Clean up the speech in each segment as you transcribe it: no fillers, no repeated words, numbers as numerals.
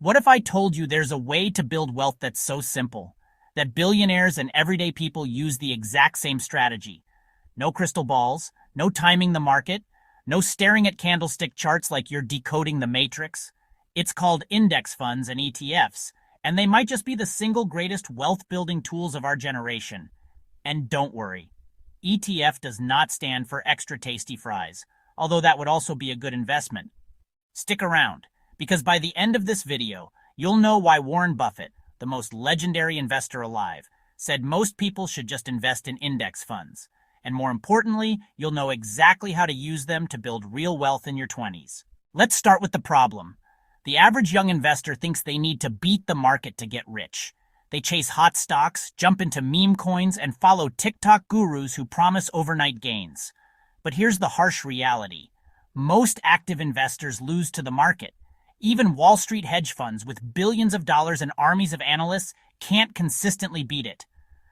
What if I told you there's a way to build wealth that's so simple that billionaires and everyday people use the exact same strategy? No crystal balls, no timing the market, no staring at candlestick charts like you're decoding the matrix. It's called index funds and ETFs, and they might just be the single greatest wealth-building tools of our generation. And don't worry, ETF does not stand for extra tasty fries, although that would also be a good investment. Stick around, because by the end of this video, you'll know why Warren Buffett, the most legendary investor alive, said most people should just invest in index funds. And more importantly, you'll know exactly how to use them to build real wealth in your 20s. Let's start with the problem. The average young investor thinks they need to beat the market to get rich. They chase hot stocks, jump into meme coins, and follow TikTok gurus who promise overnight gains. But here's the harsh reality. Most active investors lose to the market. Even Wall Street hedge funds with billions of dollars and armies of analysts can't consistently beat it.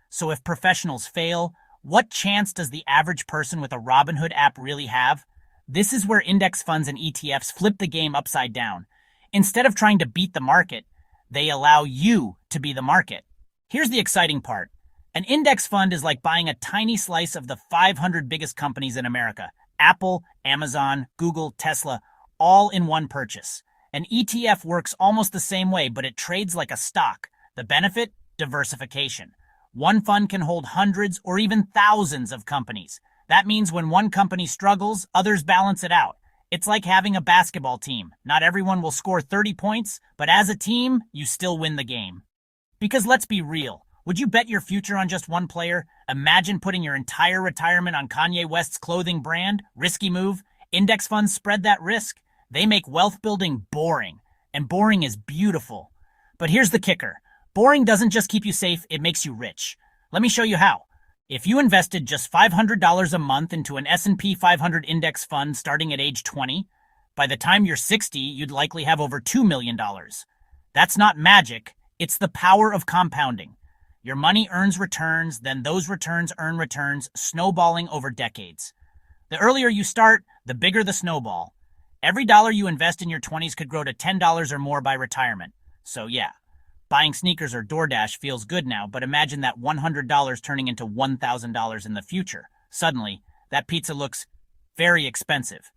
So if professionals fail, what chance does the average person with a Robinhood app really have? This is where index funds and ETFs flip the game upside down. Instead of trying to beat the market, they allow you to be the market. Here's the exciting part. An index fund is like buying a tiny slice of the 500 biggest companies in America. Apple, Amazon, Google, Tesla, all in one purchase. An ETF works almost the same way, but it trades like a stock. The benefit? Diversification. One fund can hold hundreds or even thousands of companies. That means when one company struggles, others balance it out. It's like having a basketball team. Not everyone will score 30 points, but as a team, you still win the game. Because let's be real, would you bet your future on just one player? Imagine putting your entire retirement on Kanye West's clothing brand. Risky move. Index funds spread that risk. They make wealth building boring, and boring is beautiful. But here's the kicker. Boring doesn't just keep you safe, it makes you rich. Let me show you how. If you invested just $500 a month into an S&P 500 index fund starting at age 20, by the time you're 60, you'd likely have over $2 million. That's not magic, it's the power of compounding. Your money earns returns, then those returns earn returns, snowballing over decades. The earlier you start, the bigger the snowball. Every dollar you invest in your 20s could grow to $10 or more by retirement. So yeah, buying sneakers or DoorDash feels good now, but imagine that $100 turning into $1,000 in the future. Suddenly, that pizza looks very expensive.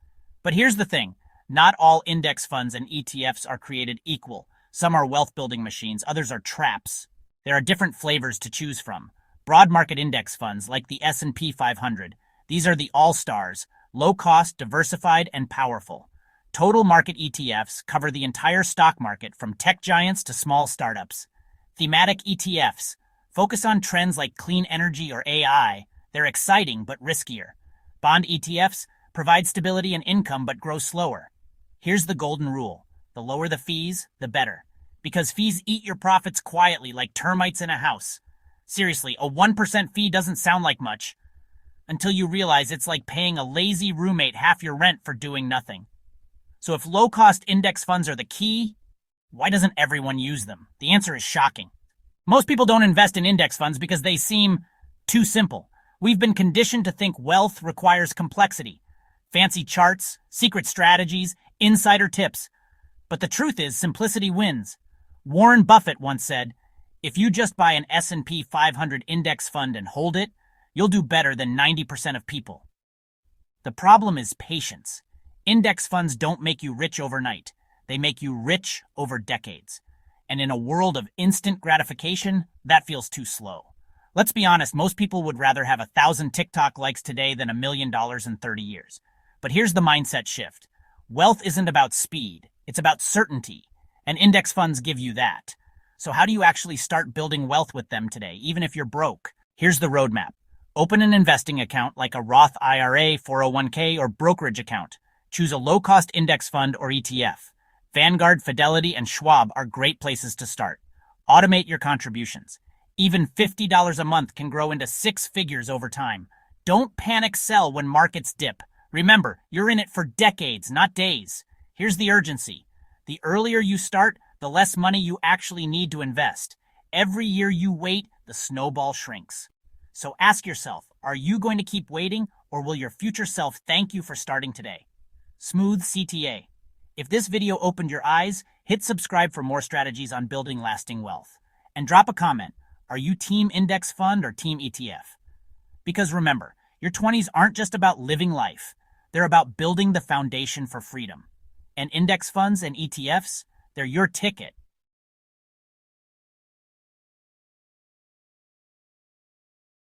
But here's the thing. Not all index funds and ETFs are created equal. Some are wealth-building machines, others are traps. There are different flavors to choose from. Broad market index funds like the S&P 500. These are the all-stars, low-cost, diversified, and powerful. Total market ETFs cover the entire stock market from tech giants to small startups. Thematic ETFs focus on trends like clean energy or AI. They're exciting but riskier. Bond ETFs provide stability and income but grow slower. Here's the golden rule. The lower the fees, the better. Because fees eat your profits quietly like termites in a house. Seriously, a 1% fee doesn't sound like much until you realize it's like paying a lazy roommate half your rent for doing nothing. So if low-cost index funds are the key, why doesn't everyone use them? The answer is shocking. Most people don't invest in index funds because they seem too simple. We've been conditioned to think wealth requires complexity. Fancy charts, secret strategies, insider tips. But the truth is, simplicity wins. Warren Buffett once said, if you just buy an S&P 500 index fund and hold it, you'll do better than 90% of people. The problem is patience. Index funds don't make you rich overnight. They make you rich over decades. And in a world of instant gratification, that feels too slow. Let's be honest, most people would rather have 1,000 TikTok likes today than $1 million in 30 years. But here's the mindset shift. Wealth isn't about speed, it's about certainty. And index funds give you that. So how do you actually start building wealth with them today, even if you're broke? Here's the roadmap. Open an investing account like a Roth IRA, 401k, or brokerage account. Choose a low-cost index fund or ETF. Vanguard, Fidelity, and Schwab are great places to start. Automate your contributions. Even $50 a month can grow into six figures over time. Don't panic sell when markets dip. Remember, you're in it for decades, not days. Here's the urgency. The earlier you start, the less money you actually need to invest. Every year you wait, the snowball shrinks. So ask yourself, are you going to keep waiting, or will your future self thank you for starting today? Smooth CTA. If this video opened your eyes, Hit subscribe for more strategies on building lasting wealth. And drop a comment. Are you team index fund or team ETF? Because remember, your 20s aren't just about living life. They're about building the foundation for freedom. And index funds and ETFs, they're your ticket